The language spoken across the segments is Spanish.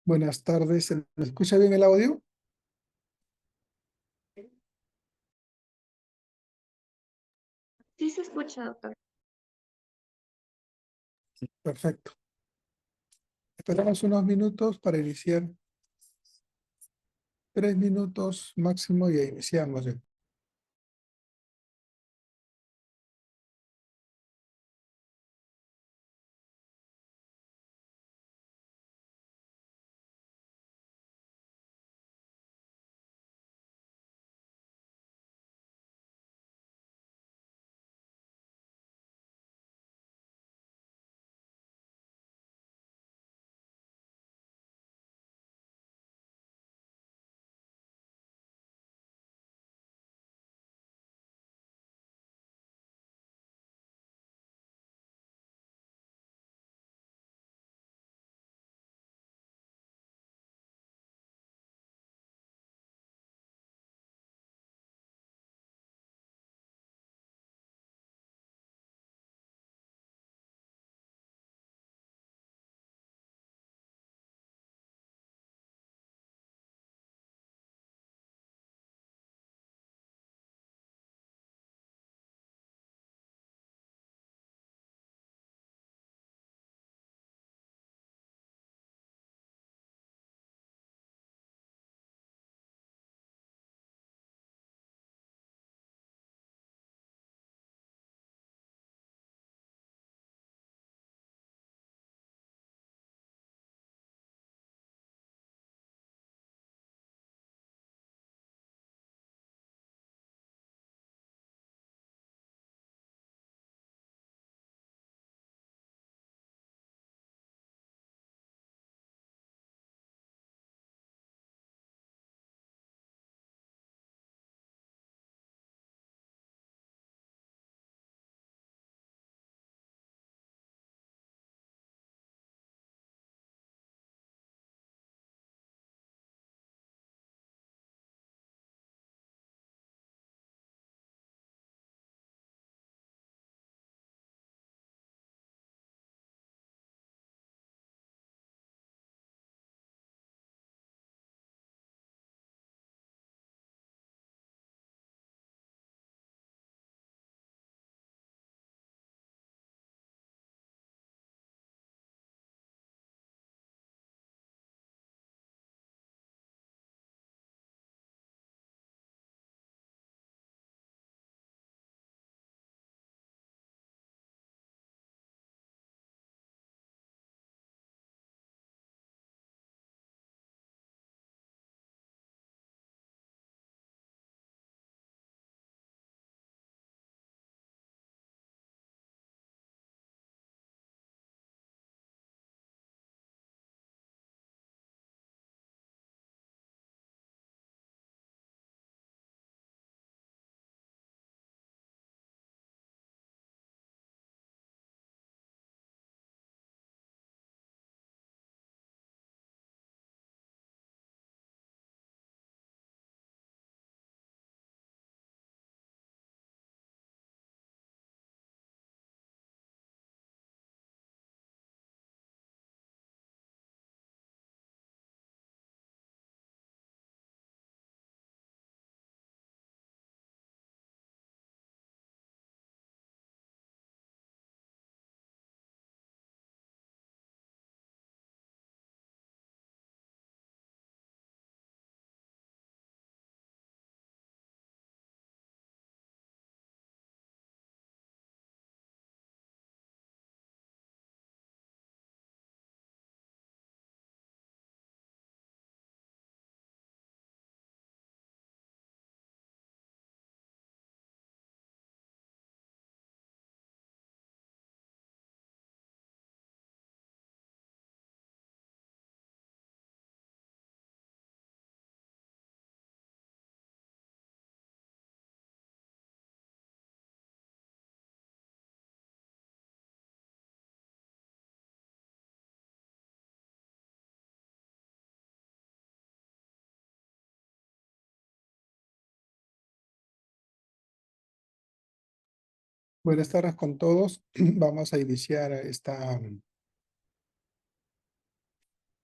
Buenas tardes. ¿Se me escucha bien el audio? Sí se escucha, doctor. Perfecto. Esperamos unos minutos para iniciar. 3 minutos máximo y ya iniciamos ya. Buenas tardes con todos. Vamos a iniciar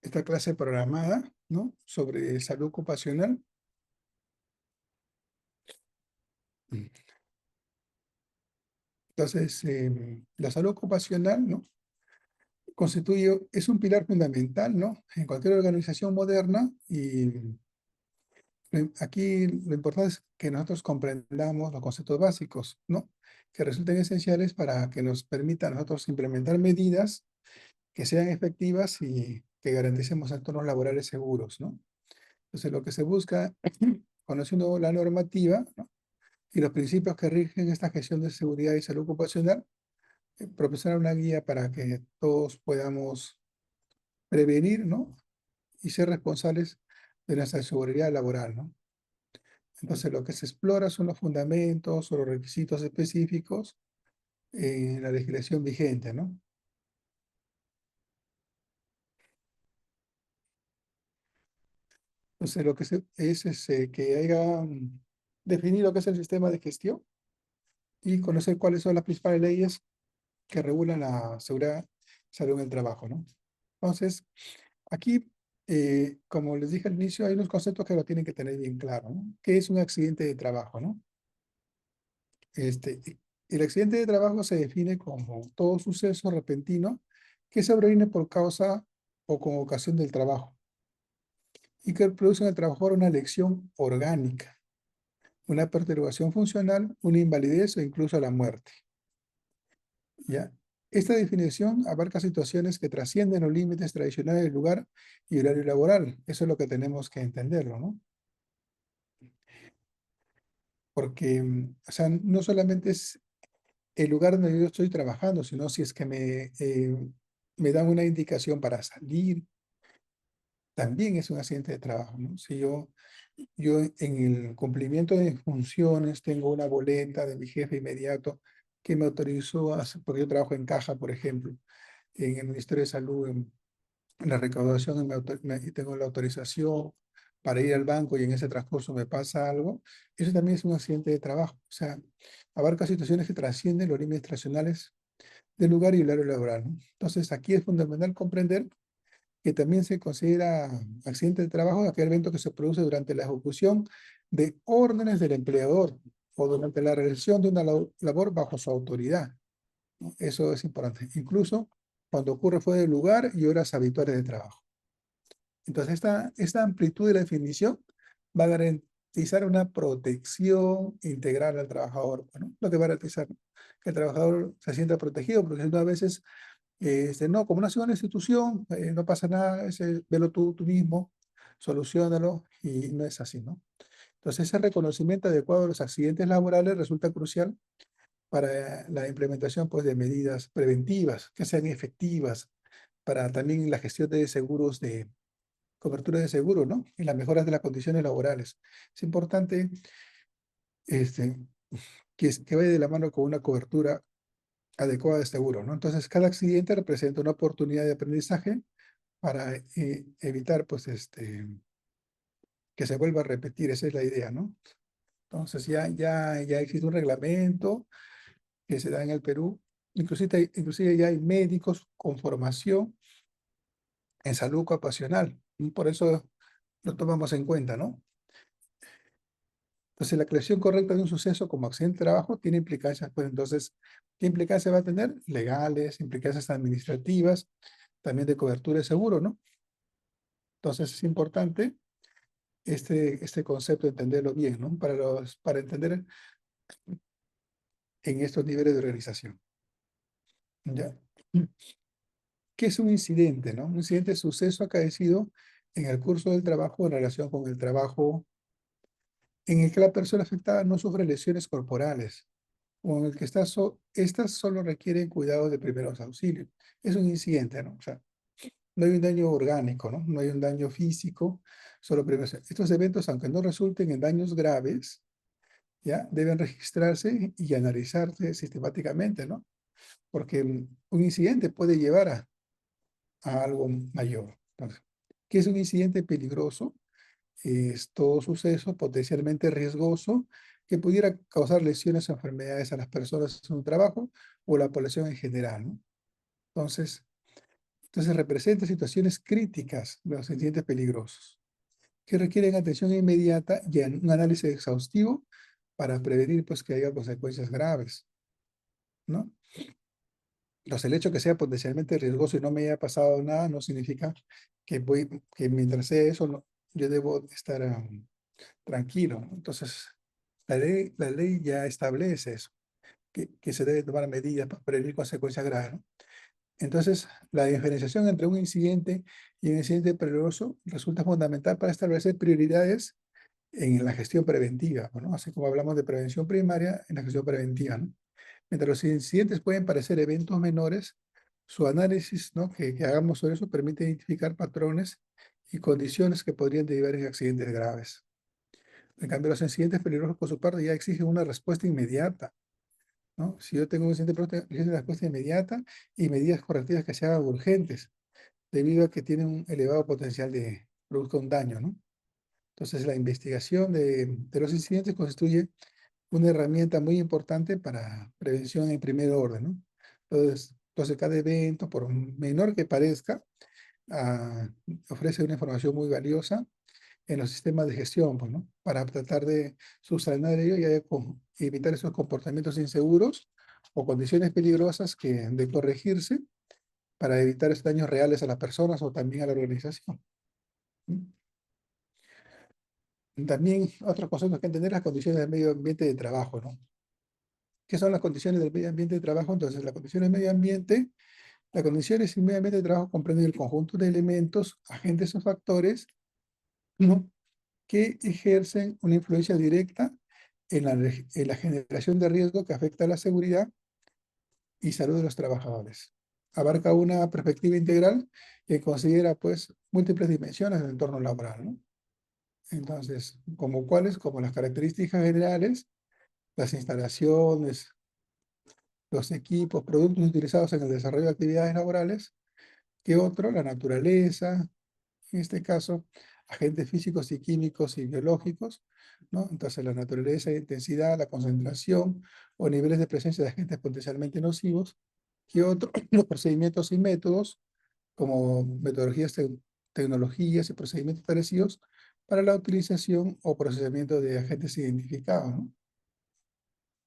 esta clase programada, ¿no? Sobre salud ocupacional. Entonces, la salud ocupacional, ¿no? Es un pilar fundamental, ¿no? En cualquier organización moderna y aquí lo importante es que nosotros comprendamos los conceptos básicos, ¿no? Que resulten esenciales para que nos permita a nosotros implementar medidas que sean efectivas y que garanticemos entornos laborales seguros, ¿no? Entonces, lo que se busca, conociendo la normativa, ¿no? Y los principios que rigen esta gestión de seguridad y salud ocupacional, proporcionar una guía para que todos podamos prevenir, ¿no? Y ser responsables de nuestra seguridad laboral, ¿no? Entonces, lo que se explora son los fundamentos o los requisitos específicos en la legislación vigente, ¿no? Entonces, lo que es que haya definido qué es el sistema de gestión y conocer cuáles son las principales leyes que regulan la seguridad y salud en el trabajo, ¿no? Entonces, aquí, como les dije al inicio, hay unos conceptos que lo tienen que tener bien claro, ¿no? ¿Qué es un accidente de trabajo, no? El accidente de trabajo se define como todo suceso repentino que sobreviene por causa o con ocasión del trabajo y que produce en el trabajador una lesión orgánica, una perturbación funcional, una invalidez o incluso la muerte. ¿Ya? Esta definición abarca situaciones que trascienden los límites tradicionales del lugar y horario laboral. Eso es lo que tenemos que entenderlo, ¿no? Porque, o sea, no solamente es el lugar donde yo estoy trabajando, sino si es que me dan una indicación para salir, también es un accidente de trabajo, ¿no? Si yo en el cumplimiento de mis funciones tengo una boleta de mi jefe inmediato que me autorizó porque yo trabajo en caja, por ejemplo, en el Ministerio de Salud, en la recaudación, y tengo la autorización para ir al banco y en ese transcurso me pasa algo, eso también es un accidente de trabajo. O sea, abarca situaciones que trascienden los límites tradicionales del lugar y el horario laboral, ¿no? Entonces, aquí es fundamental comprender que también se considera accidente de trabajo aquel evento que se produce durante la ejecución de órdenes del empleador o durante la realización de una labor bajo su autoridad, ¿no? Eso es importante. Incluso cuando ocurre fuera del lugar y horas habituales de trabajo. Entonces, esta amplitud de la definición va a garantizar una protección integral al trabajador, ¿no? Lo que va a garantizar que el trabajador se sienta protegido, porque a veces no, como nació una institución, no pasa nada, velo tú mismo, solucionalo, y no es así, ¿no? Entonces, ese reconocimiento adecuado de los accidentes laborales resulta crucial para la implementación, pues, de medidas preventivas que sean efectivas para también la gestión de seguros, de cobertura de seguro, ¿no? Y las mejoras de las condiciones laborales. Es importante este, que vaya de la mano con una cobertura adecuada de seguro, ¿no? Entonces, cada accidente representa una oportunidad de aprendizaje para evitar, pues, que se vuelva a repetir. Esa es la idea, ¿no? Entonces, ya existe un reglamento que se da en el Perú. Inclusive ya hay médicos con formación en salud ocupacional. Y por eso lo tomamos en cuenta, ¿no? Entonces, la creación correcta de un suceso como accidente de trabajo tiene implicancias, pues entonces, ¿qué implicancias va a tener? Legales, implicancias administrativas, también de cobertura de seguro, ¿no? Entonces, es importante este concepto, entenderlo bien, ¿no? Para entender en estos niveles de organización. ¿Ya? ¿Qué es un incidente, no? Un incidente es suceso acaecido en el curso del trabajo en relación con el trabajo en el que la persona afectada no sufre lesiones corporales o en el que estas solo requieren cuidados de primeros auxilios. Es un incidente, ¿no? O sea, no hay un daño orgánico, ¿no? No hay un daño físico, solo primeros. Estos eventos, aunque no resulten en daños graves, ¿ya? Deben registrarse y analizarse sistemáticamente, ¿no? Porque un incidente puede llevar a algo mayor. Entonces, ¿qué es un incidente peligroso? Es todo suceso potencialmente riesgoso que pudiera causar lesiones o enfermedades a las personas en su trabajo o la población en general, ¿no? Entonces, Entonces representa situaciones críticas de los incidentes peligrosos que requieren atención inmediata y un análisis exhaustivo para prevenir pues, que haya consecuencias graves, ¿no? Entonces, el hecho que sea potencialmente riesgoso y no me haya pasado nada no significa que mientras sea eso, yo debo estar tranquilo, ¿no? Entonces, la ley ya establece eso, que se debe tomar medidas para prevenir consecuencias graves, ¿no? Entonces, la diferenciación entre un incidente y un incidente peligroso resulta fundamental para establecer prioridades en la gestión preventiva, ¿no? Así como hablamos de prevención primaria, en la gestión preventiva, ¿no? Mientras los incidentes pueden parecer eventos menores, su análisis, ¿no? que hagamos sobre eso permite identificar patrones y condiciones que podrían derivar en accidentes graves. En cambio, los incidentes peligrosos, por su parte, ya exigen una respuesta inmediata, ¿no? Si yo tengo un incidente peligroso, exige una respuesta inmediata y medidas correctivas que se hagan urgentes, debido a que tienen un elevado potencial de producir un daño, ¿no? Entonces, la investigación de los incidentes constituye una herramienta muy importante para prevención en primer orden, ¿no? Entonces, cada evento, por menor que parezca, ah, ofrece una información muy valiosa en los sistemas de gestión, pues, ¿no? Para tratar de subsanar ello y evitar esos comportamientos inseguros o condiciones peligrosas que de corregirse para evitar esos daños reales a las personas o también a la organización. ¿Mm? También otra cosa que hay que entender las condiciones del medio ambiente de trabajo, ¿no? ¿Qué son las condiciones del medio ambiente de trabajo? Entonces, las condiciones del medio ambiente de trabajo comprenden el conjunto de elementos, agentes o factores, ¿no? que ejercen una influencia directa en la generación de riesgo que afecta a la seguridad y salud de los trabajadores. Abarca una perspectiva integral que considera, pues, múltiples dimensiones del entorno laboral, ¿no? Entonces, como cuáles, como las características generales, las instalaciones, los equipos, productos utilizados en el desarrollo de actividades laborales, que otro, la naturaleza, en este caso, agentes físicos y químicos y biológicos, ¿no? Entonces, la naturaleza, la intensidad, la concentración o niveles de presencia de agentes potencialmente nocivos, que otro, los procedimientos y métodos, como metodologías, tecnologías y procedimientos parecidos para la utilización o procesamiento de agentes identificados, ¿no?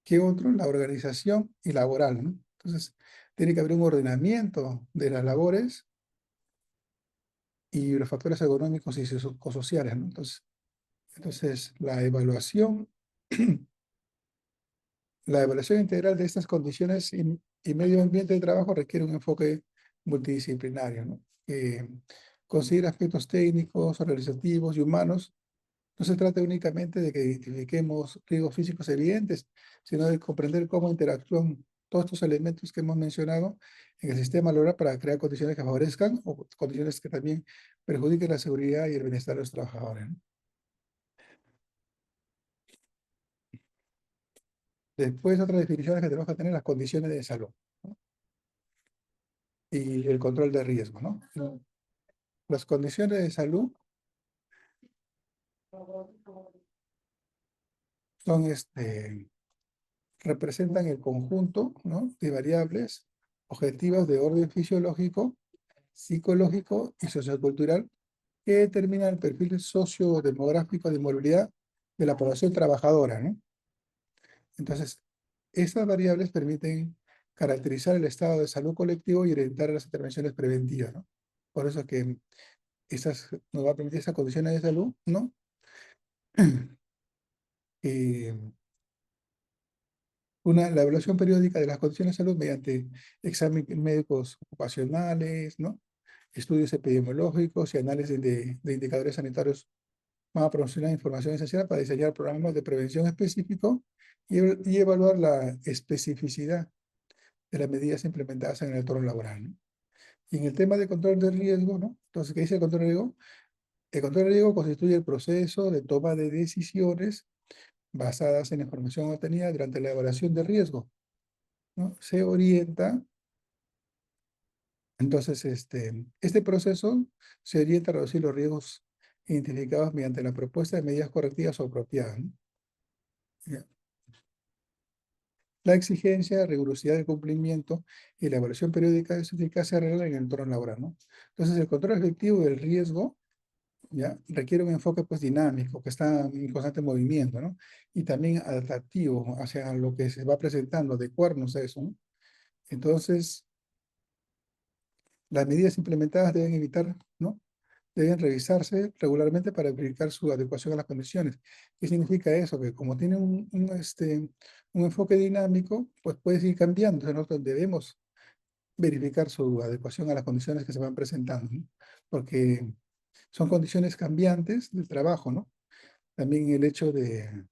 ¿Qué otro? La organización y laboral, ¿no? Entonces, tiene que haber un ordenamiento de las labores y los factores económicos y sociales, ¿no? Entonces, la evaluación integral de estas condiciones y medio ambiente de trabajo requiere un enfoque multidisciplinario, ¿no? Que considera aspectos técnicos, organizativos y humanos. No se trata únicamente de que identifiquemos riesgos físicos evidentes, sino de comprender cómo interactúan todos estos elementos que hemos mencionado en el sistema laboral para crear condiciones que favorezcan o condiciones que también perjudiquen la seguridad y el bienestar de los trabajadores, ¿no? Después, otras definiciones que tenemos que tener, las condiciones de salud, ¿no? Y el control de riesgo, ¿no? Las condiciones de salud son representan el conjunto, ¿no? de variables objetivas de orden fisiológico, psicológico y sociocultural que determinan el perfil sociodemográfico de movilidad de la población trabajadora, ¿no? Entonces, estas variables permiten caracterizar el estado de salud colectivo y orientar las intervenciones preventivas, ¿no? Por eso que nos va a permitir esas condiciones de salud, ¿no? Eh, la evaluación periódica de las condiciones de salud mediante exámenes médicos ocupacionales, ¿no? Estudios epidemiológicos y análisis de indicadores sanitarios van a proporcionar información esencial para diseñar programas de prevención específicos y evaluar la especificidad de las medidas implementadas en el entorno laboral, ¿no? Y en el tema de control de riesgo, ¿no? Entonces, ¿qué dice el control de riesgo? El control de riesgo constituye el proceso de toma de decisiones basadas en la información obtenida durante la evaluación de riesgo, ¿no? Se orienta, entonces, este proceso se orienta a reducir los riesgos identificados mediante la propuesta de medidas correctivas o apropiadas, ¿no? Ya. La exigencia, rigurosidad del cumplimiento y la evaluación periódica de su eficacia real en el entorno laboral, ¿no? Entonces, el control efectivo del riesgo, ¿ya? Requiere un enfoque pues dinámico, que está en constante movimiento, ¿no? Y también adaptativo hacia lo que se va presentando, adecuarnos a eso, ¿no? Entonces, las medidas implementadas deben evitar, ¿no? Deben revisarse regularmente para verificar su adecuación a las condiciones. ¿Qué significa eso? Que como tiene un enfoque dinámico, pues puede ir cambiando. O sea, nosotros debemos verificar su adecuación a las condiciones que se van presentando, ¿no? Porque son condiciones cambiantes del trabajo, ¿no? También el hecho de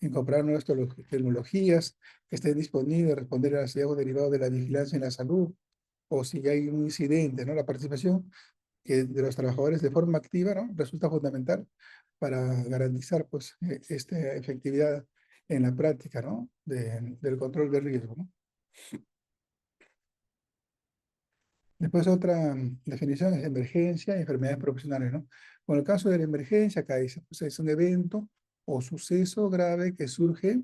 incorporar nuevas tecnologías que estén disponibles, responder a los riesgos derivados de la vigilancia en la salud, o si hay un incidente, ¿no? La participación de los trabajadores de forma activa, ¿no? Resulta fundamental para garantizar, pues, esta efectividad en la práctica, ¿no? Del control de riesgo, ¿no? Después otra definición es emergencia y enfermedades profesionales, ¿no? Con el caso de la emergencia, acá dice, pues es un evento o suceso grave que surge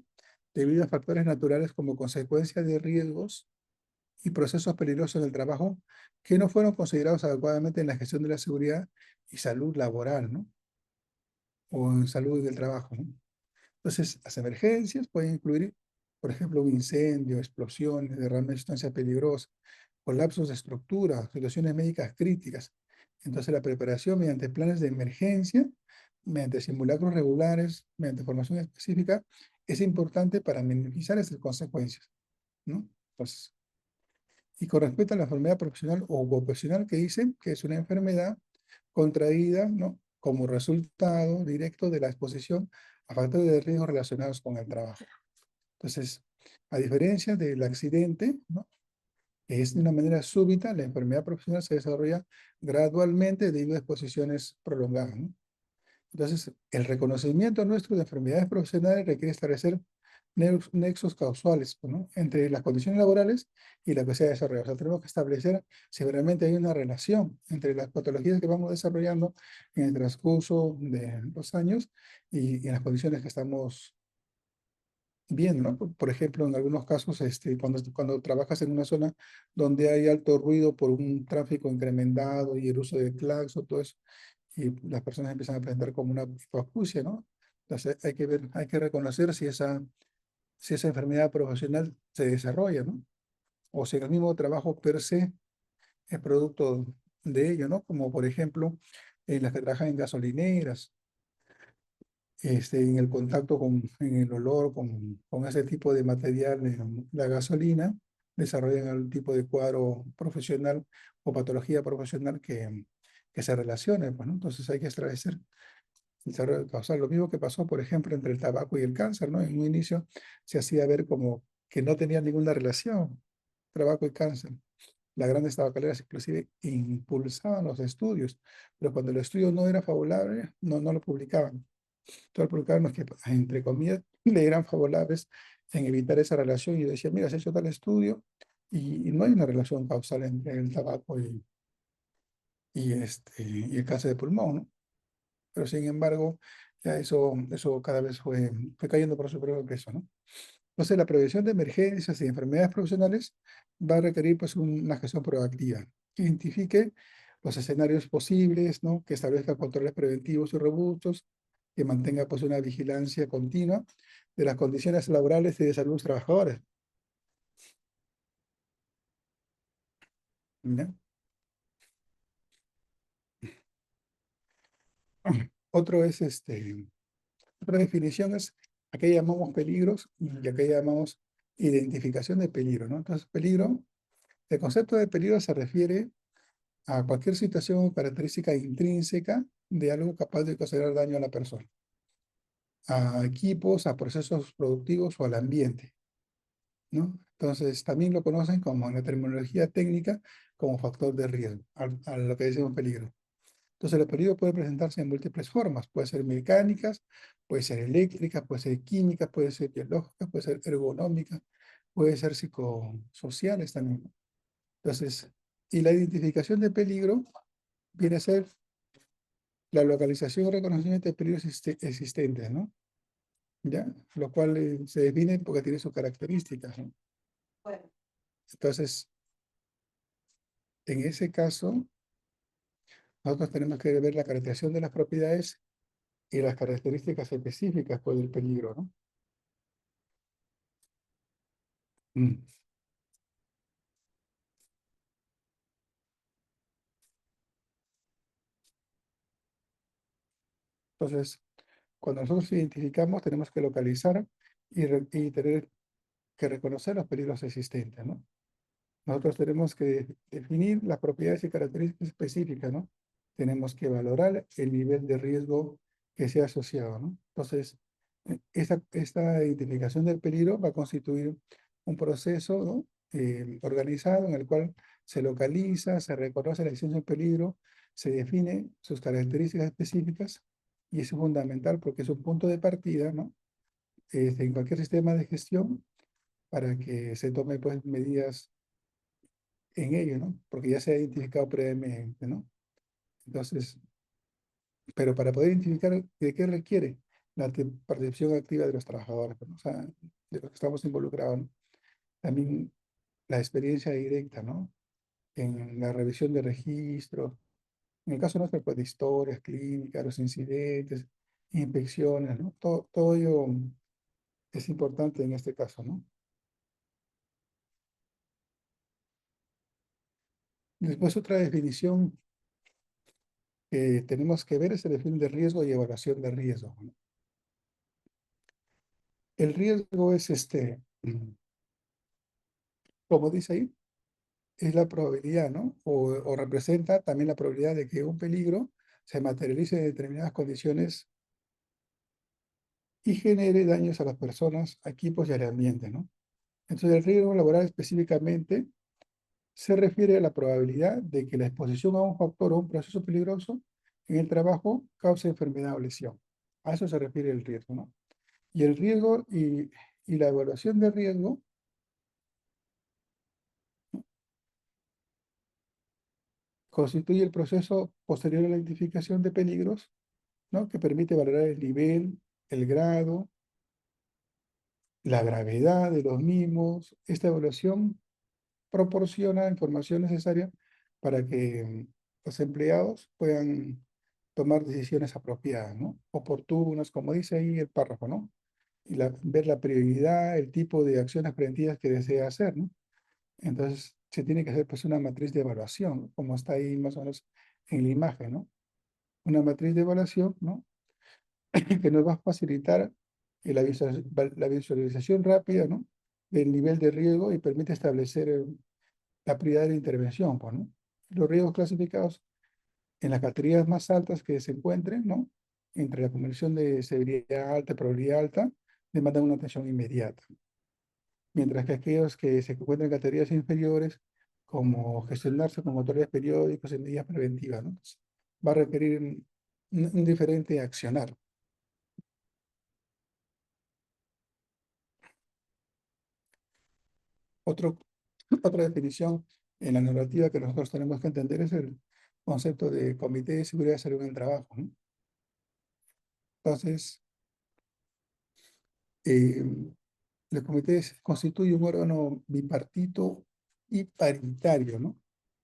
debido a factores naturales como consecuencia de riesgos y procesos peligrosos en el trabajo que no fueron considerados adecuadamente en la gestión de la seguridad y salud laboral, ¿no? O en salud del trabajo, ¿no? Entonces, las emergencias pueden incluir, por ejemplo, un incendio, explosiones, derrame de sustancias peligrosas, colapsos de estructura, situaciones médicas críticas. Entonces, la preparación mediante planes de emergencia, mediante simulacros regulares, mediante formación específica, es importante para minimizar estas consecuencias, ¿no? Entonces, y con respecto a la enfermedad profesional o ocupacional, que dicen que es una enfermedad contraída, ¿no? Como resultado directo de la exposición a factores de riesgo relacionados con el trabajo. Entonces, a diferencia del accidente, ¿no? Que es de una manera súbita, la enfermedad profesional se desarrolla gradualmente debido a exposiciones prolongadas, ¿no? Entonces, el reconocimiento nuestro de enfermedades profesionales requiere establecer nexos causales, pues, ¿no? Entre las condiciones laborales y la que se ha desarrollado. O sea, tenemos que establecer si realmente hay una relación entre las patologías que vamos desarrollando en el transcurso de los años y en las condiciones que estamos viendo, ¿no? Por ejemplo, en algunos casos, cuando trabajas en una zona donde hay alto ruido por un tráfico incrementado y el uso de claxon, todo eso, y las personas empiezan a presentar como una hipoacusia, ¿no? Entonces hay que ver, hay que reconocer si esa enfermedad profesional se desarrolla, ¿no? O si el mismo trabajo per se es producto de ello, ¿no? Como por ejemplo, en las que trabajan en gasolineras, en el contacto en el olor con ese tipo de material, la gasolina, desarrollan algún tipo de cuadro profesional o patología profesional que se relacione, pues, ¿no? Entonces hay que establecer desarrollo causal. Lo mismo que pasó, por ejemplo, entre el tabaco y el cáncer, ¿no? En un inicio se hacía ver como que no tenía ninguna relación, tabaco y cáncer. Las grandes tabacaleras inclusive impulsaban los estudios, pero cuando el estudio no era favorable, no lo publicaban. Todo el publicaban los que, entre comillas, le eran favorables en evitar esa relación. Y yo decía, mira, se ha hecho tal estudio y no hay una relación causal entre el tabaco y el cáncer de pulmón, ¿no? Pero sin embargo, ya eso cada vez fue cayendo por su propio peso, ¿no? Entonces, la prevención de emergencias y enfermedades profesionales va a requerir pues una gestión proactiva, que identifique los escenarios posibles, ¿no? Que establezca controles preventivos y robustos, que mantenga pues una vigilancia continua de las condiciones laborales y de salud de los trabajadores, ¿ya? Otro es otra definición es a qué llamamos peligros y a qué llamamos identificación de peligro, ¿no? Entonces, peligro, el concepto de peligro se refiere a cualquier situación o característica intrínseca de algo capaz de causar daño a la persona, a equipos, a procesos productivos o al ambiente, ¿no? Entonces, también lo conocen como en la terminología técnica como factor de riesgo, a lo que decimos peligro. Entonces, el peligro puede presentarse en múltiples formas. Puede ser mecánicas, puede ser eléctricas, puede ser químicas, puede ser biológicas, puede ser ergonómicas, puede ser psicosociales también, ¿no? Entonces, y la identificación de peligro viene a ser la localización y reconocimiento de peligros existentes, ¿no? ¿ya? Lo cual se define porque tiene sus características, ¿no? Entonces, en ese caso, nosotros tenemos que ver la caracterización de las propiedades y las características específicas pues, del peligro, ¿no? Mm. Entonces, cuando nosotros identificamos, tenemos que localizar y tener que reconocer los peligros existentes, ¿no? Nosotros tenemos que definir las propiedades y características específicas, ¿no? Tenemos que valorar el nivel de riesgo que sea asociado, ¿no? Entonces, esta identificación del peligro va a constituir un proceso, ¿no? Organizado en el cual se localiza, se reconoce la existencia del peligro, se define sus características específicas y es fundamental porque es un punto de partida, ¿no? En cualquier sistema de gestión para que se tome pues medidas en ello, ¿no? Porque ya se ha identificado previamente, ¿no? Entonces, pero para poder identificar de qué requiere la participación activa de los trabajadores, ¿no? O sea, de los que estamos involucrados, ¿no? También la experiencia directa, ¿no? En la revisión de registros, en el caso nuestro, pues de historias clínicas, los incidentes, inspecciones, ¿no? Todo ello es importante en este caso, ¿no? Después otra definición que tenemos que ver es el definición de riesgo y evaluación de riesgo, ¿no? El riesgo es como dice ahí, es la probabilidad, ¿no? O representa también la probabilidad de que un peligro se materialice en determinadas condiciones y genere daños a las personas, a equipos y al ambiente, ¿no? Entonces, el riesgo laboral específicamente se refiere a la probabilidad de que la exposición a un factor o un proceso peligroso en el trabajo cause enfermedad o lesión. A eso se refiere el riesgo, ¿no? Y el riesgo y la evaluación de riesgo constituye el proceso posterior a la identificación de peligros, ¿no? Que permite valorar el nivel, el grado, la gravedad de los mismos. Esta evaluación proporciona información necesaria para que los empleados puedan tomar decisiones apropiadas, ¿no? Oportunas, como dice ahí el párrafo, ¿no? Y ver la prioridad, el tipo de acciones preventivas que desea hacer, ¿no? Entonces, se tiene que hacer pues una matriz de evaluación, como está ahí más o menos en la imagen, ¿no? Una matriz de evaluación, ¿no? Que nos va a facilitar la visualización rápida, ¿no? Del nivel de riesgo y permite establecer la prioridad de la intervención, pues, ¿no? Los riesgos clasificados en las categorías más altas que se encuentren, ¿no? Entre la combinación de severidad alta y probabilidad alta, demandan una atención inmediata. Mientras que aquellos que se encuentran en categorías inferiores, como gestionarse con autoridades periódicos en medidas preventivas, ¿no? Entonces, va a requerir un diferente accionar. Otro, otra definición en la normativa que nosotros tenemos que entender es el concepto de Comité de Seguridad y Salud en el Trabajo, ¿no? Entonces, eh, el comité constituye un órgano bipartito y paritario, ¿no?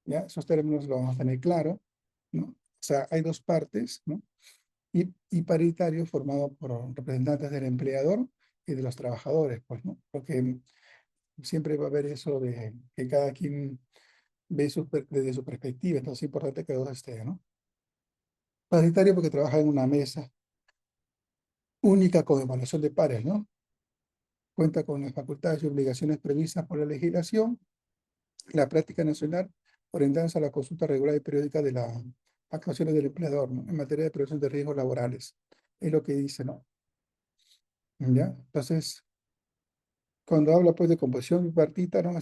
¿Ya? Esos términos los vamos a tener claro, ¿no? O sea, hay dos partes, ¿no? Y paritario formado por representantes del empleador y de los trabajadores, pues, ¿no? Porque siempre va a haber eso de que cada quien ve desde su perspectiva, entonces es importante que dos estén, ¿no? Paritario porque trabaja en una mesa única con evaluación de pares, ¿no? Cuenta con las facultades y obligaciones previstas por la legislación, la práctica nacional, orientadas a la consulta regular y periódica de las actuaciones del empleador, ¿no? En materia de prevención de riesgos laborales. Es lo que dice, ¿no? ¿Ya? Entonces, cuando habla pues de composición bipartita, ¿no?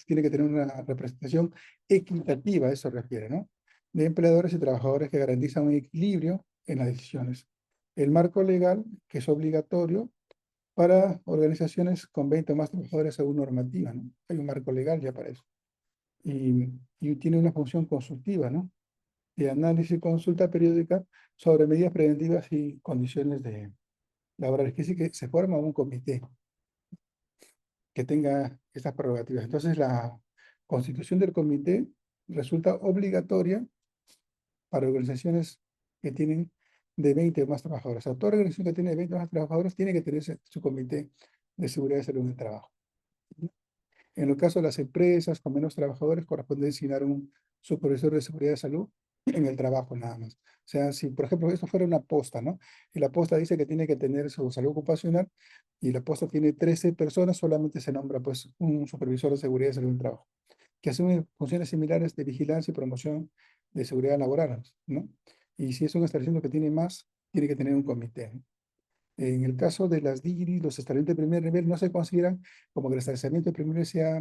Tiene que tener una representación equitativa, a eso se refiere, ¿no? De empleadores y trabajadores que garantizan un equilibrio en las decisiones. El marco legal, que es obligatorio para organizaciones con 20 o más trabajadores según normativa, ¿no? Hay un marco legal ya para eso. Y tiene una función consultiva, ¿no? De análisis y consulta periódica sobre medidas preventivas y condiciones laborales, que sí que se forma un comité que tenga estas prerrogativas. Entonces, la constitución del comité resulta obligatoria para organizaciones que tienen de 20 o más trabajadores. O sea, toda organización que tiene de 20 o más trabajadores tiene que tener su comité de seguridad y salud en el trabajo. En el caso de las empresas con menos trabajadores, corresponde designar un supervisor de seguridad y salud en el trabajo nada más. O sea, si por ejemplo esto fuera una posta, ¿no? Y la posta dice que tiene que tener su salud ocupacional y la posta tiene 13 personas, solamente se nombra pues un supervisor de seguridad y salud en el trabajo, que asume funciones similares de vigilancia y promoción de seguridad laboral, ¿no? Y si es un establecimiento que tiene más, tiene que tener un comité, ¿no? En el caso de las DIRI, los establecimientos de primer nivel no se consideran como que el establecimiento de primer nivel sea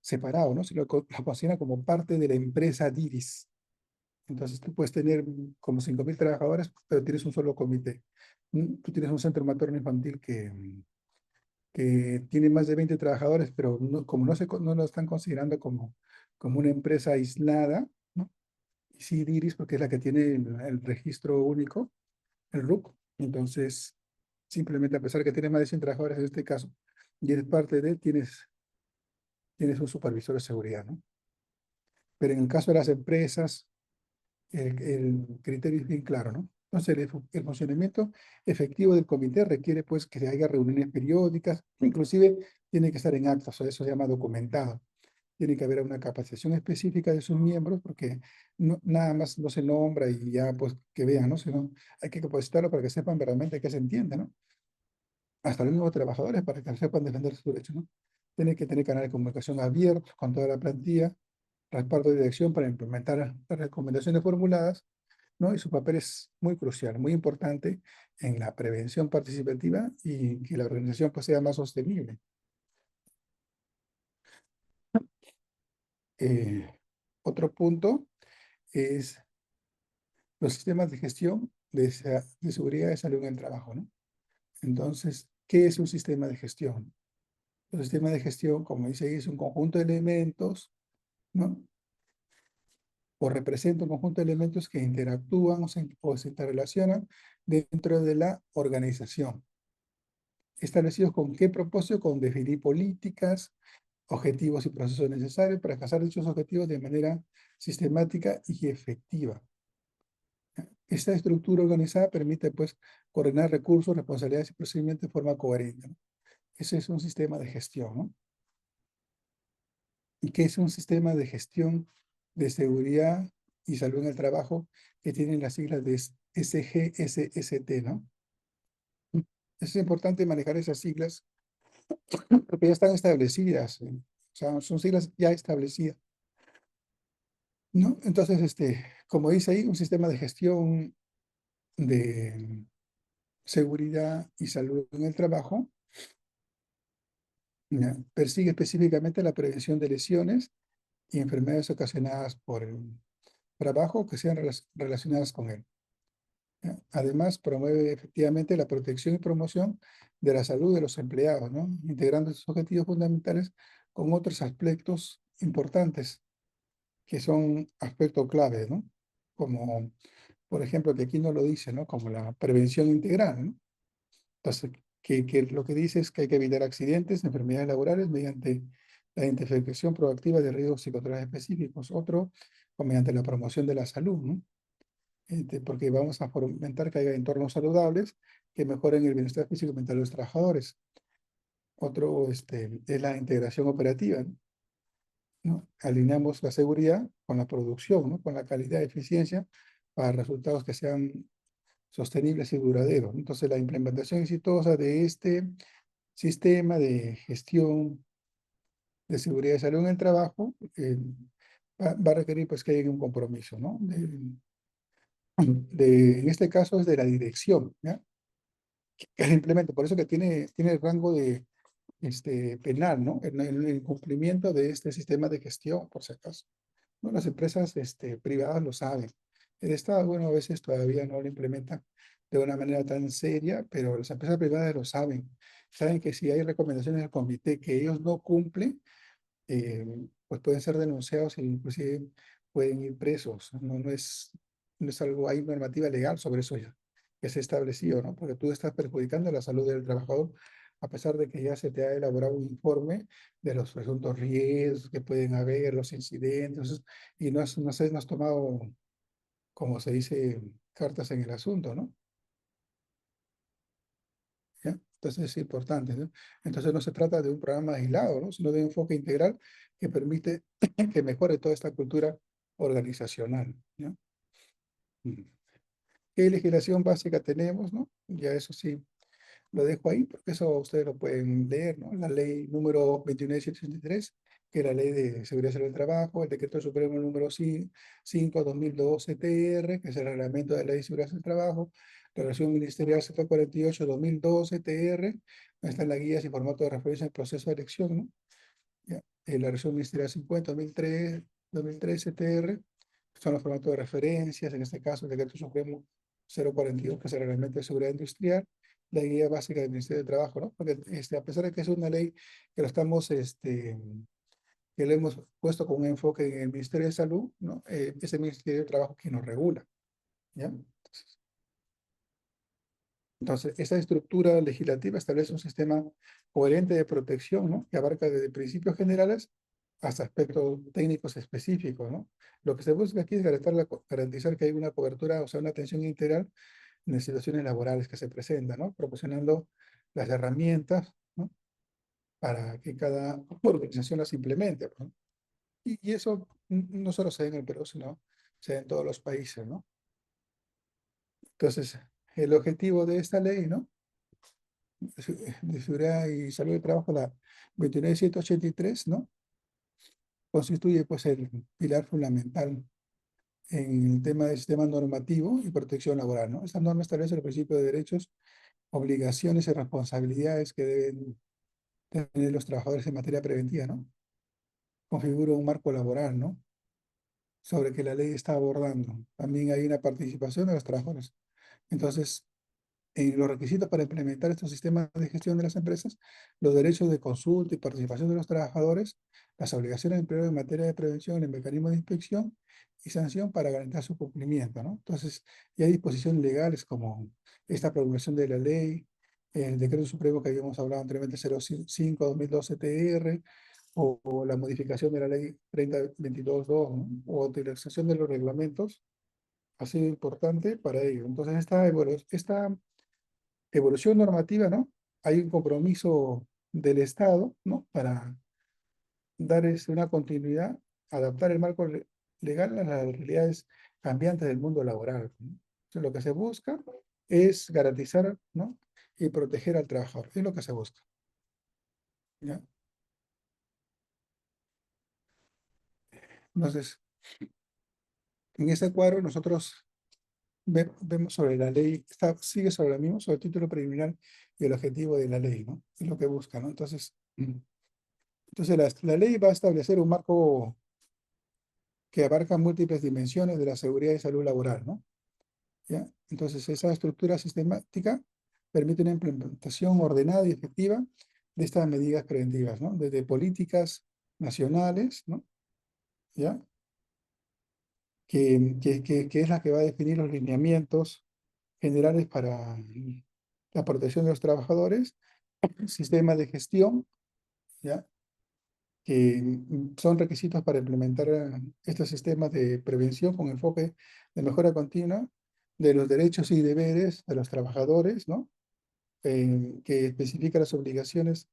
separado, ¿no? Se lo consideran como parte de la empresa DIRIS. Entonces tú puedes tener como 5.000 trabajadores, pero tienes un solo comité. Tú tienes un centro materno infantil que tiene más de 20 trabajadores, pero como no lo están considerando como una empresa aislada, ¿no? Y sí, DIRIS, porque es la que tiene el registro único, el RUC. Entonces, simplemente a pesar de que tiene más de 100 trabajadores en este caso, y eres parte de él, tienes un supervisor de seguridad, ¿no? Pero en el caso de las empresas, el criterio es bien claro, ¿no? Entonces, el funcionamiento efectivo del comité requiere, pues, que haya reuniones periódicas, inclusive tiene que estar en actas, o eso se llama documentado. Tiene que haber una capacitación específica de sus miembros, porque nada más no se nombra y ya, pues, que vean, ¿no? Sino hay que capacitarlo para que sepan realmente qué se entiende, ¿no? Hasta los mismos trabajadores para que sepan defender sus derechos, ¿no? Tiene que tener canales de comunicación abiertos con toda la plantilla, respaldo de dirección para implementar las recomendaciones formuladas, ¿no? Y su papel es muy crucial, muy importante en la prevención participativa y que la organización pues, sea más sostenible. Eh, Otro punto es los sistemas de gestión de seguridad y salud en el trabajo, ¿no? Entonces, ¿qué es un sistema de gestión? Un sistema de gestión, como dice ahí, es un conjunto de elementos, ¿no? O representa un conjunto de elementos que interactúan o se interrelacionan dentro de la organización. ¿Establecidos con qué propósito? Con definir políticas, objetivos y procesos necesarios para alcanzar dichos objetivos de manera sistemática y efectiva. Esta estructura organizada permite, pues, coordinar recursos, responsabilidades y procedimientos de forma coherente, ¿no? Ese es un sistema de gestión, ¿no? ¿Y qué es un sistema de gestión de seguridad y salud en el trabajo que tienen las siglas de SGSST, ¿no? Es importante manejar esas siglas porque ya están establecidas, ¿eh? O sea, son siglas ya establecidas, ¿no? Entonces, como dice ahí, un sistema de gestión de seguridad y salud en el trabajo, ¿ya? Persigue específicamente la prevención de lesiones y enfermedades ocasionadas por el trabajo que sean relacionadas con él. ¿Ya? Además, promueve efectivamente la protección y promoción de la salud de los empleados, ¿no? Integrando sus objetivos fundamentales con otros aspectos importantes, que son aspectos claves, ¿no? Como, por ejemplo, que aquí no lo dice, ¿no? Como la prevención integral, ¿no? Entonces, que lo que dice es que hay que evitar accidentes, enfermedades laborales mediante la identificación proactiva de riesgos psicoterapeutas específicos. Otro, o mediante la promoción de la salud, ¿no? Porque vamos a fomentar que haya entornos saludables que mejoren el bienestar físico y mental de los trabajadores. Otro, es la integración operativa, ¿no? Alineamos la seguridad con la producción, ¿no? Con la calidad y eficiencia para resultados que sean sostenibles y duraderos. Entonces, la implementación exitosa de este sistema de gestión de seguridad y salud en el trabajo va a requerir pues, que haya un compromiso, ¿no? En este caso es de la dirección, ¿ya? Que la implemente. Por eso que tiene el rango de penal, ¿no? En el cumplimiento de este sistema de gestión, por si acaso. ¿No? Las empresas privadas lo saben. El Estado, bueno, a veces todavía no lo implementa de una manera tan seria, pero las empresas privadas lo saben. Saben que si hay recomendaciones del comité que ellos no cumplen, pues pueden ser denunciados e inclusive pueden ir presos. No es algo, hay normativa legal sobre eso ya. que se ha establecido, ¿no? Porque tú estás perjudicando la salud del trabajador, a pesar de que ya se te ha elaborado un informe de los presuntos riesgos que pueden haber, los incidentes, y no has tomado, como se dice, cartas en el asunto, ¿no? ¿Ya? Entonces es importante, ¿no? Entonces no se trata de un programa aislado, ¿no? Sino de un enfoque integral que permite que mejore toda esta cultura organizacional, ¿ya? Mm. ¿Qué legislación básica tenemos, no? Ya eso sí, lo dejo ahí porque eso ustedes lo pueden leer, ¿no? La ley número 21783, que es la ley de seguridad y salud del trabajo, el decreto supremo número 5/2012 TR, que es el reglamento de la ley de seguridad del trabajo, la relación ministerial 748/2012 TR, ahí están las guías y formato de referencia al proceso de elección, ¿no? Ya. La resolución ministerial 50/2013 TR, son los formatos de referencias, en este caso el decreto supremo 042, que es el reglamento de seguridad industrial, la guía básica del Ministerio de Trabajo, ¿no? Porque a pesar de que es una ley que lo estamos, que le hemos puesto con un enfoque en el Ministerio de Salud, ¿no? Es el Ministerio de Trabajo quien nos regula, ¿ya? Entonces, esta estructura legislativa establece un sistema coherente de protección, ¿no? Que abarca desde principios generales hasta aspectos técnicos específicos, ¿no? Lo que se busca aquí es garantizar que hay una cobertura, o sea, una atención integral en las situaciones laborales que se presentan, ¿no? Proporcionando las herramientas, ¿no? Para que cada organización las implemente, ¿no? Y eso no solo se da en el Perú, sino se da en todos los países, ¿no? Entonces, el objetivo de esta ley, ¿no? De Seguridad y Salud del Trabajo, la 29783, ¿no? Constituye pues el pilar fundamental en el tema del sistema normativo y protección laboral, ¿no? Esta norma establece el principio de derechos, obligaciones y responsabilidades que deben tener los trabajadores en materia preventiva, ¿no? Configura un marco laboral, ¿no? Sobre que la ley está abordando. También hay una participación de los trabajadores. Entonces, en los requisitos para implementar estos sistemas de gestión de las empresas, los derechos de consulta y participación de los trabajadores, las obligaciones de empleo en materia de prevención, el mecanismo de inspección y sanción para garantizar su cumplimiento, ¿no? Entonces, ya hay disposiciones legales como esta promulgación de la ley, el decreto supremo que habíamos hablado anteriormente, 05/2012 TR, o la modificación de la ley 3022-2, ¿no? O utilización de los reglamentos ha sido importante para ello. Entonces, esta evolución normativa, ¿no? Hay un compromiso del Estado, ¿no? Para dar una continuidad, adaptar el marco legal a las realidades cambiantes del mundo laboral, ¿no? Entonces, lo que se busca es garantizar, ¿no? Y proteger al trabajador. Es lo que se busca, ¿ya? Entonces, en ese cuadro nosotros vemos sobre la ley, sigue sobre lo mismo, sobre el título preliminar y el objetivo de la ley, ¿no? Es lo que busca, ¿no? Entonces la ley va a establecer un marco que abarca múltiples dimensiones de la seguridad y salud laboral, ¿no? ¿Ya? Entonces, esa estructura sistemática permite una implementación ordenada y efectiva de estas medidas preventivas, ¿no? Desde políticas nacionales, ¿no? ¿Ya? Que es la que va a definir los lineamientos generales para la protección de los trabajadores, sistemas de gestión, ¿ya? Que son requisitos para implementar estos sistemas de prevención con enfoque de mejora continua de los derechos y deberes de los trabajadores, ¿no? Que especifica las obligaciones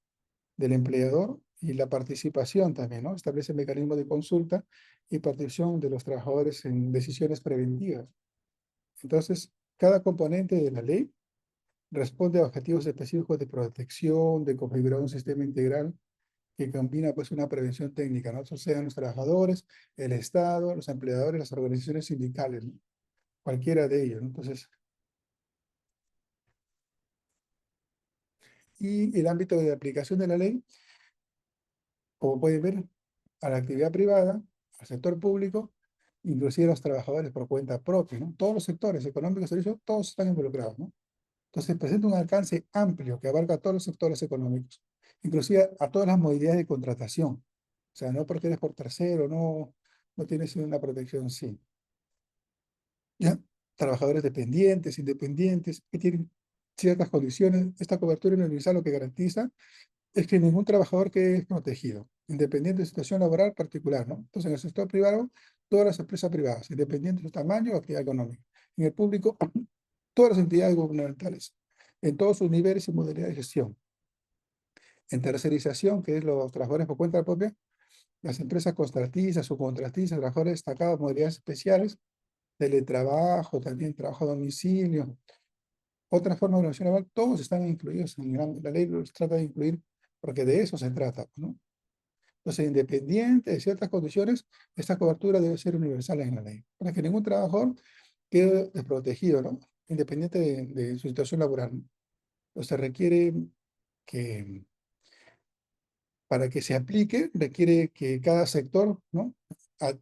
del empleador y la participación también, ¿no? Establece mecanismos de consulta y participación de los trabajadores en decisiones preventivas. Entonces, cada componente de la ley responde a objetivos específicos de protección, de configurar un sistema integral que combina pues una prevención técnica, ¿no? O sean los trabajadores, el Estado, los empleadores, las organizaciones sindicales, ¿no? Cualquiera de ellos, ¿no? Entonces, y el ámbito de aplicación de la ley, como pueden ver, a la actividad privada, al sector público, inclusive a los trabajadores por cuenta propia, ¿no? Todos los sectores económicos, servicios, todos están involucrados, ¿no? Entonces, presenta un alcance amplio que abarca a todos los sectores económicos, inclusive a todas las modalidades de contratación. O sea, no porque eres por tercero, no tienes una protección, sí. ¿Ya? trabajadores dependientes, independientes, que tienen ciertas condiciones. Esta cobertura universal lo que garantiza es que ningún trabajador quede protegido, independiente de situación laboral particular, ¿no? Entonces, en el sector privado, todas las empresas privadas, independiente de su tamaño o actividad económica. En el público, todas las entidades gubernamentales, en todos sus niveles y modalidades de gestión. En tercerización, que es los trabajadores por cuenta propia, las empresas contratistas, subcontratistas, trabajadores destacados, modalidades especiales, teletrabajo, también trabajo a domicilio, otra forma de organización laboral, todos están incluidos la ley los trata de incluir porque de eso se trata, ¿no? Entonces, independiente de ciertas condiciones, esta cobertura debe ser universal en la ley, para que ningún trabajador quede desprotegido, ¿no? Independiente de su situación laboral, ¿no? Entonces, requiere que, para que se aplique, requiere que cada sector, ¿no?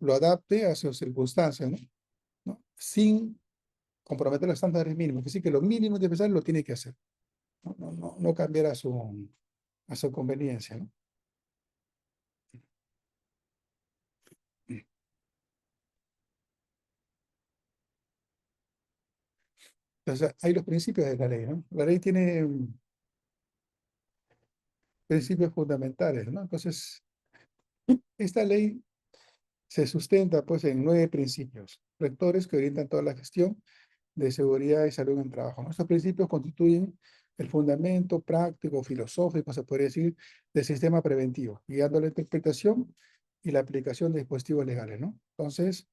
Lo adapte a sus circunstancias, ¿no? ¿No? Sin comprometer los estándares mínimos, es decir, que lo mínimo de empezar lo tiene que hacer, ¿no? No cambiar a su conveniencia, ¿no? Entonces, hay los principios de la ley, ¿no? La ley tiene principios fundamentales, ¿no? Entonces, esta ley se sustenta, pues, en 9 principios rectores que orientan toda la gestión de seguridad y salud en el trabajo, ¿no? Estos principios constituyen el fundamento práctico, filosófico, se podría decir, del sistema preventivo, guiando la interpretación y la aplicación de dispositivos legales, ¿no? Entonces,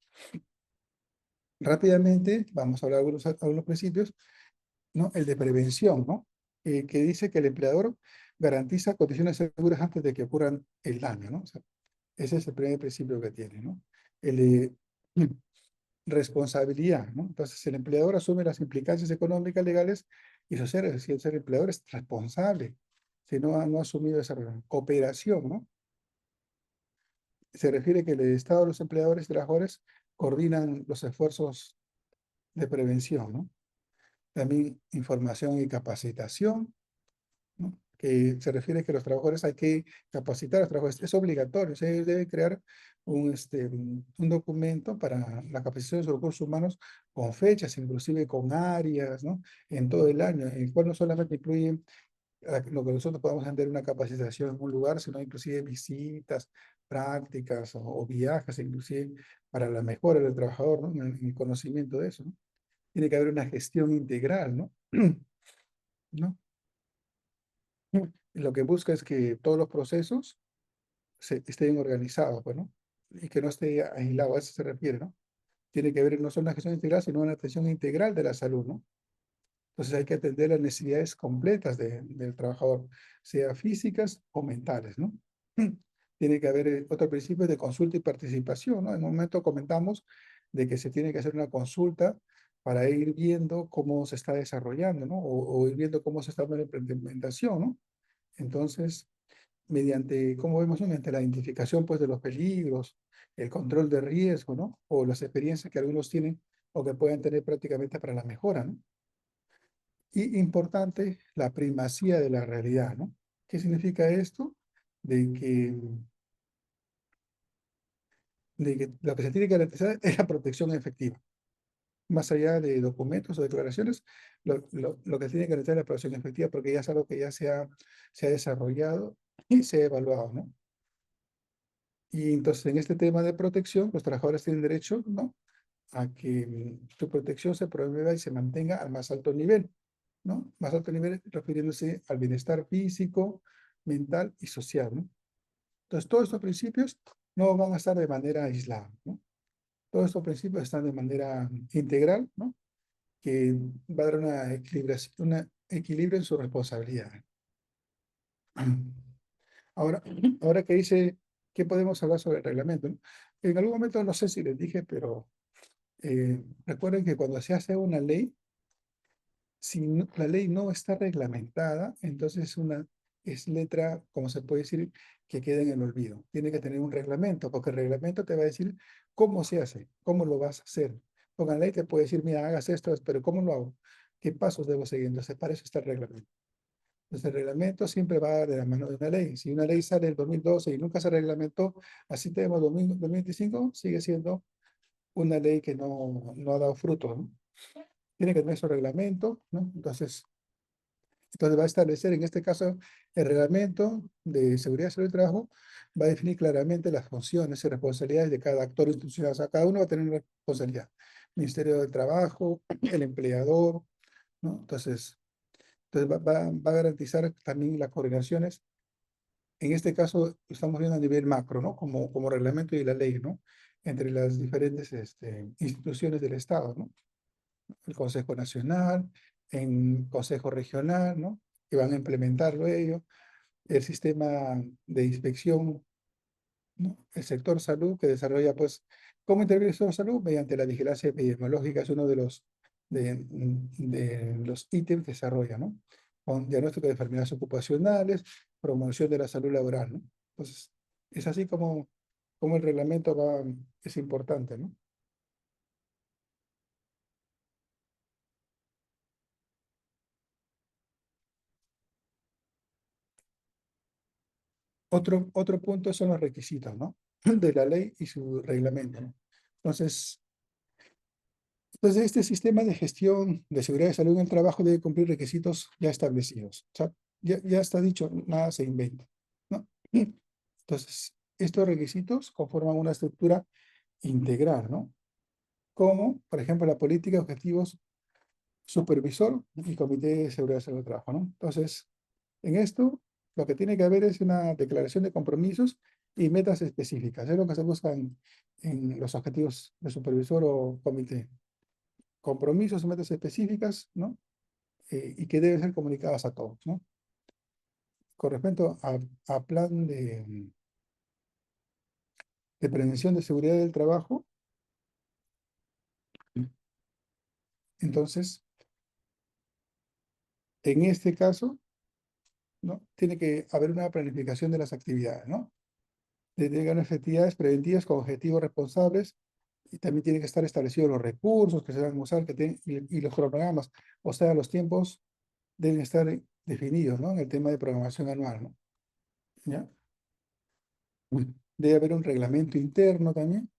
rápidamente, vamos a hablar de algunos principios, ¿no? El de prevención, ¿no? Que dice que el empleador garantiza condiciones seguras antes de que ocurran el daño, ¿no? O sea, ese es el primer principio que tiene, ¿no? El de responsabilidad, ¿no? Entonces, el empleador asume las implicancias económicas, legales y sociales. Si el ser empleador es responsable, si no ha asumido esa cooperación, ¿no? Se refiere que el Estado, los empleadores y trabajadores coordinan los esfuerzos de prevención, ¿no? También información y capacitación, ¿no? Que se refiere a que los trabajadores hay que capacitar a los trabajadores. Es obligatorio, se debe crear un documento para la capacitación de los recursos humanos con fechas, inclusive con áreas, ¿no? En todo el año, el cual no solamente incluye lo que nosotros podamos entender una capacitación en un lugar, sino inclusive visitas, prácticas o viajes, inclusive para la mejora del trabajador, ¿no? En el conocimiento de eso, ¿no? Tiene que haber una gestión integral, ¿no? ¿No? Lo que busca es que todos los procesos estén organizados, pues, ¿no? Y que no esté aislado, a eso se refiere, ¿no? Tiene que haber no solo una gestión integral, sino una atención integral de la salud, ¿no? Entonces hay que atender las necesidades completas del trabajador, sea físicas o mentales, ¿no? Tiene que haber otro principio de consulta y participación, ¿no? En un momento comentamos de que se tiene que hacer una consulta para ir viendo cómo se está desarrollando, ¿no? O ir viendo cómo se está dando la implementación, ¿no? Entonces, mediante, ¿cómo vemos? Mediante la identificación, pues, de los peligros, el control de riesgo, ¿no? O las experiencias que algunos tienen o que pueden tener prácticamente para la mejora, ¿no? Y importante, la primacía de la realidad, ¿no? ¿Qué significa esto? De que, de que lo que se tiene que garantizar es la protección efectiva. Más allá de documentos o declaraciones, lo que tiene que garantizar es la protección efectiva porque ya es algo que ya se ha desarrollado y se ha evaluado, ¿no? Y entonces en este tema de protección, los trabajadores tienen derecho, ¿no? A que su protección se promueva y se mantenga al más alto nivel, ¿no? Más alto nivel refiriéndose al bienestar físico, mental y social, ¿no? Entonces todos estos principios no van a estar de manera aislada, ¿no? Todos estos principios están de manera integral, ¿no? Que va a dar una equilibrio en su responsabilidad. Ahora, ahora que dice, ¿qué podemos hablar sobre el reglamento? ¿No? En algún momento, no sé si les dije, pero recuerden que cuando se hace una ley, si la ley no está reglamentada, entonces es letra, como se puede decir, que queda en el olvido. Tiene que tener un reglamento, porque el reglamento te va a decir cómo se hace, cómo lo vas a hacer. Porque la ley te puede decir, mira, hagas esto, pero ¿cómo lo hago? ¿Qué pasos debo seguir? Entonces, para eso está el reglamento. Entonces, el reglamento siempre va de la mano de una ley. Si una ley sale en el 2012 y nunca se reglamentó, así tenemos 2025, sigue siendo una ley que no ha dado fruto, ¿no? Tiene que tener su reglamento, ¿no? Entonces va a establecer, en este caso, el reglamento de seguridad y salud del trabajo va a definir claramente las funciones y responsabilidades de cada actor institucional. O sea, cada uno va a tener una responsabilidad. Ministerio del Trabajo, el empleador, ¿no? Entonces va a garantizar también las coordinaciones. En este caso, estamos viendo a nivel macro, ¿no? Como reglamento y la ley, ¿no? Entre las diferentes instituciones del Estado, ¿no? El Consejo Nacional, en Consejo Regional, ¿no? Que van a implementarlo ellos, el sistema de inspección, ¿no? El sector salud que desarrolla, pues, ¿cómo interviene el sector salud? Mediante la vigilancia epidemiológica, es uno de los ítems que desarrolla, ¿no? Con diagnóstico de enfermedades ocupacionales, promoción de la salud laboral, ¿no? Entonces, es así como el reglamento es importante, ¿no? Otro punto son los requisitos, ¿no? De la ley y su reglamento, ¿no? Entonces, este sistema de gestión de seguridad y salud en el trabajo debe cumplir requisitos ya establecidos. O sea, ya está dicho, nada se inventa, ¿no? Entonces, estos requisitos conforman una estructura integral, ¿no? Como, por ejemplo, la política, objetivos, supervisor y comité de seguridad y salud del trabajo, ¿no? Entonces, en esto, lo que tiene que haber es una declaración de compromisos y metas específicas. Es lo que se busca en los objetivos de supervisor o comité. Compromisos y metas específicas, ¿no? Y que deben ser comunicadas a todos, ¿no? Con respecto a plan de prevención de seguridad del trabajo, entonces, en este caso, ¿no? Tiene que haber una planificación de las actividades, ¿no? Tiene que haber actividades preventivas con objetivos responsables y también tienen que estar establecidos los recursos que se van a usar y los cronogramas, o sea, los tiempos deben estar definidos, ¿no? En el tema de programación anual, ¿no? ¿Ya? Debe haber un reglamento interno también,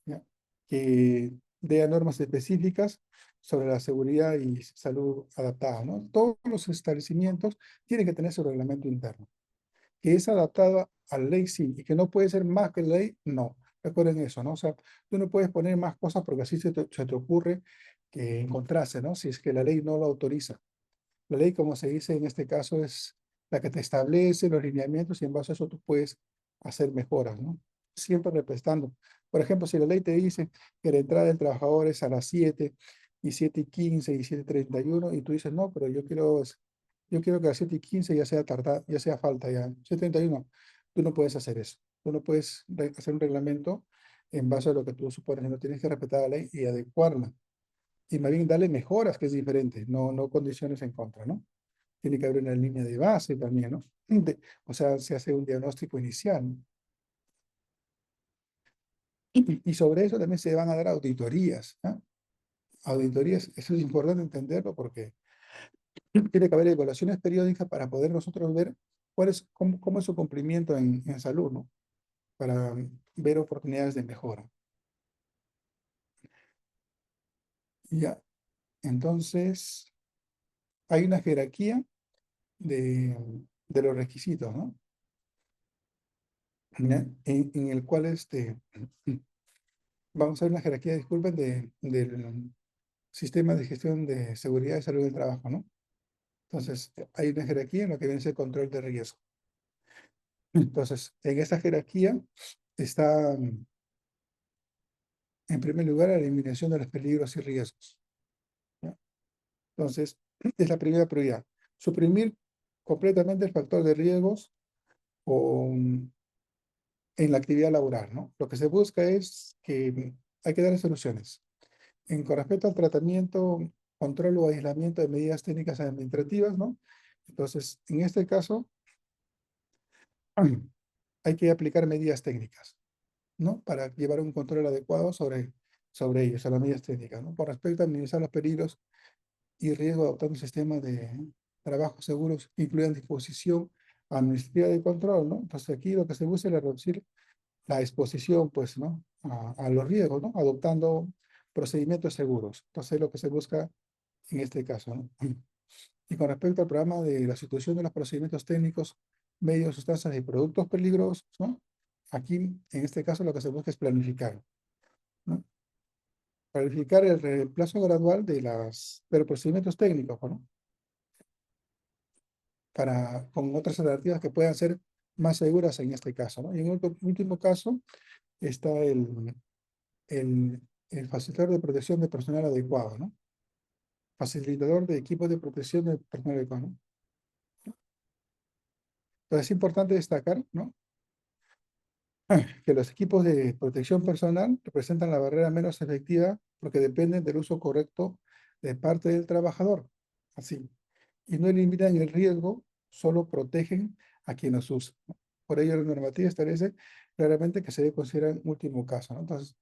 ¿ya? Que dé normas específicas sobre la seguridad y salud adaptada, ¿no? Todos los establecimientos tienen que tener su reglamento interno, que es adaptado a la ley, sí, y que no puede ser más que la ley, no. Recuerden eso, ¿no? O sea, tú no puedes poner más cosas porque así se te ocurre que encontrase, ¿no? Si es que la ley no lo autoriza. La ley, como se dice en este caso, es la que te establece los lineamientos y en base a eso tú puedes hacer mejoras, ¿no? Siempre respetando. Por ejemplo, si la ley te dice que la entrada del trabajador es a las 7 y 7:15 y 7:31 y tú dices, no, pero yo quiero que a las 7:15 ya sea tarda, ya sea falta, ya 7:31, tú no puedes hacer eso. Tú no puedes hacer un reglamento en base a lo que tú supones, no tienes que respetar la ley y adecuarla y más bien darle mejoras, que es diferente, no condiciones en contra, ¿no? Tiene que haber una línea de base también, ¿no? O sea, se hace un diagnóstico inicial, ¿no? Y sobre eso también se van a dar auditorías, ¿no? Auditorías, eso es importante entenderlo porque tiene que haber evaluaciones periódicas para poder nosotros ver cómo es su cumplimiento en salud, ¿no? Para ver oportunidades de mejora. Ya, entonces, hay una jerarquía de los requisitos, ¿no? ¿Ya? En el cual vamos a ver una jerarquía, disculpen, del sistema de gestión de seguridad y salud del trabajo, ¿no? Entonces, hay una jerarquía en lo que viene a ser el control de riesgo. Entonces, en esta jerarquía está, en primer lugar, la eliminación de los peligros y riesgos, ¿ya? Entonces, es la primera prioridad. Suprimir completamente el factor de riesgos o, en la actividad laboral, ¿no? Lo que se busca es que hay que dar soluciones. Con respecto al tratamiento, control o aislamiento de medidas técnicas administrativas, ¿no? Entonces, en este caso, hay que aplicar medidas técnicas, ¿no? Para llevar un control adecuado sobre ellos, sobre las medidas técnicas, ¿no? Con respecto a minimizar los peligros y riesgos, adoptar un sistema de trabajo seguros que incluyan disposición administrativa de control, ¿no? Entonces, aquí lo que se busca es reducir la exposición, pues, ¿no? A los riesgos, ¿no? Adoptando procedimientos seguros. Entonces, lo que se busca en este caso, ¿no? Y con respecto al programa de la sustitución de los procedimientos técnicos, medios, sustancias y productos peligrosos, ¿no? Aquí, en este caso, lo que se busca es planificar, ¿no? Planificar el reemplazo gradual de los procedimientos técnicos, ¿no? Con otras alternativas que puedan ser más seguras en este caso, ¿no? Y en último caso está el, el facilitador de protección de personal adecuado, ¿no? Facilitador de equipos de protección de personal adecuado, ¿no? Entonces es importante destacar, ¿no? Que los equipos de protección personal representan la barrera menos efectiva porque dependen del uso correcto de parte del trabajador. Así. Y no eliminan el riesgo, solo protegen a quien los usa, ¿no? Por ello, la normativa establece claramente que se debe considerar un último caso, ¿no? Entonces,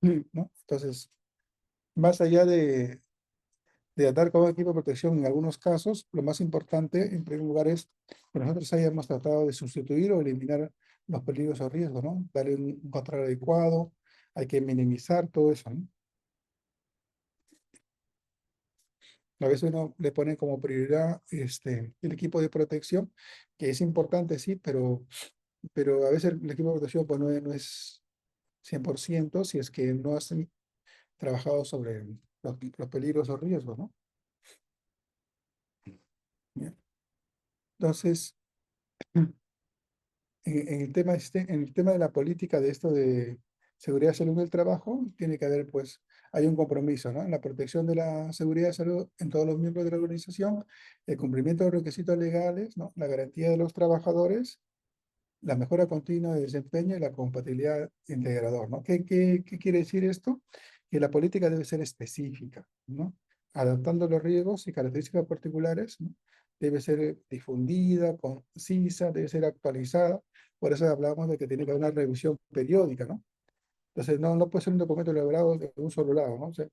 ¿no? Entonces, más allá de andar con equipo de protección en algunos casos, lo más importante, en primer lugar, es que nosotros hayamos tratado de sustituir o eliminar los peligros o riesgos, ¿no? Darle un control adecuado, hay que minimizar todo eso, ¿no? A veces uno le pone como prioridad el equipo de protección, que es importante, sí, pero a veces el equipo de protección pues, no es 100% si es que no has trabajado sobre los peligros o riesgos, ¿no? Bien. Entonces, en el tema en el tema de la política de esto de seguridad y salud en el trabajo, tiene que haber, pues, hay un compromiso, ¿no? En la protección de la seguridad y salud en todos los miembros de la organización, el cumplimiento de los requisitos legales, ¿no? La garantía de los trabajadores, la mejora continua de desempeño y la compatibilidad integrador, ¿no? ¿Qué quiere decir esto? Que la política debe ser específica, ¿no? Adaptando los riesgos y características particulares, ¿no? Debe ser difundida, concisa, debe ser actualizada. Por eso hablamos de que tiene que haber una revisión periódica, ¿no? Entonces, no puede ser un documento elaborado de un solo lado, ¿no? O sea,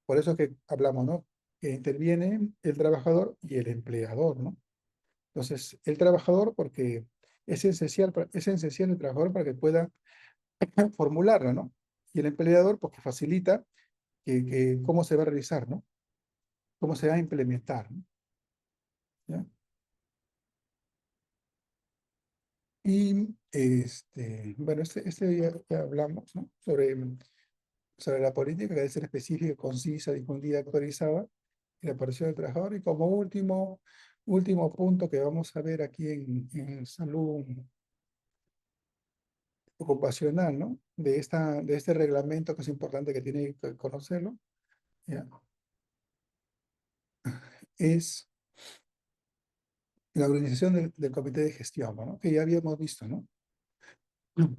por eso que hablamos, ¿no? Que interviene el trabajador y el empleador, ¿no? Entonces, el trabajador, porque es esencial el trabajador para que pueda formularlo, ¿no? Y el empleador, porque facilita cómo se va a realizar, ¿no? Cómo se va a implementar, ¿no? ¿Ya? Y, bueno, ya hablamos, ¿no? Sobre la política que debe ser específica, concisa, difundida, actualizada, y la aparición del trabajador. Y como último punto que vamos a ver aquí en salud ocupacional, ¿no? De este reglamento que es importante que tiene que conocerlo, ¿ya? Es la organización del comité de gestión, ¿no? Que ya habíamos visto, ¿no? ¿No?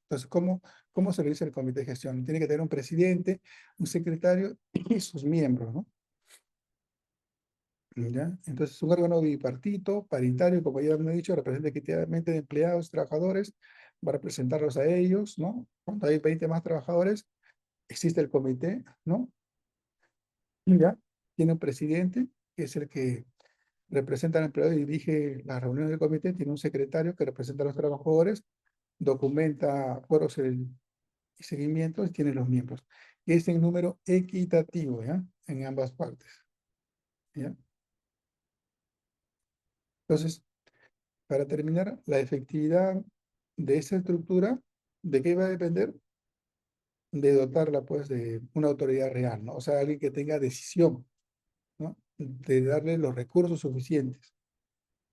Entonces, ¿cómo se realiza el comité de gestión? Tiene que tener un presidente, un secretario y sus miembros, ¿no? ¿Ya? Entonces, es un órgano bipartito, paritario, como ya hemos dicho, representa equitativamente de empleados, trabajadores, va a representarlos a ellos, ¿no? Cuando hay 20 más trabajadores, existe el comité, ¿no? ¿Ya? Tiene un presidente, que es el que representa al empleado y dirige las reuniones del comité, tiene un secretario que representa a los trabajadores, documenta acuerdos y seguimientos y tiene los miembros. Y es en número equitativo, ¿ya? En ambas partes, ¿ya? Entonces, para terminar, la efectividad de esa estructura, ¿de qué va a depender? De dotarla, pues, de una autoridad real, ¿no? O sea, alguien que tenga decisión, ¿no? De darle los recursos suficientes,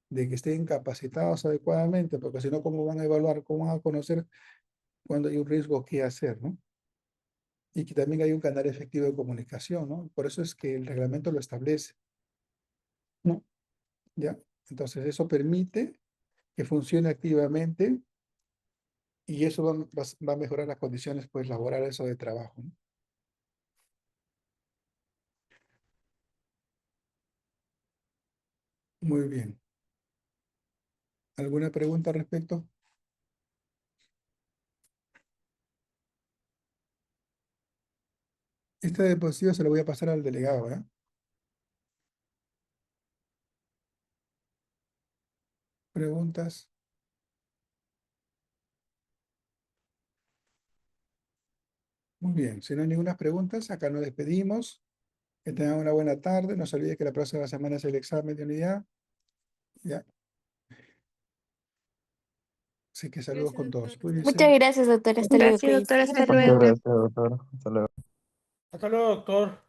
de que estén capacitados adecuadamente, porque si no, ¿cómo van a evaluar, cómo van a conocer cuando hay un riesgo, qué hacer, ¿no? Y que también hay un canal efectivo de comunicación, ¿no? Por eso es que el reglamento lo establece, ¿no? ¿Ya? Entonces, eso permite que funcione activamente y eso va a mejorar las condiciones, pues, laborales o de trabajo, ¿no? Muy bien. ¿Alguna pregunta al respecto? Esta diapositiva se lo voy a pasar al delegado, ¿eh? ¿Preguntas? Muy bien, si no hay ninguna preguntas, acá nos despedimos. Que tengan una buena tarde. No se olvide que la próxima semana es el examen de unidad. Ya. Así que saludos Gracias, con todos. doctor. Hasta Muchas Cuídense. luego. gracias, doctor. Hasta luego, Gracias, cuídese. doctor. Hasta Muchas luego. gracias, doctor. Hasta luego. Hasta luego, doctor.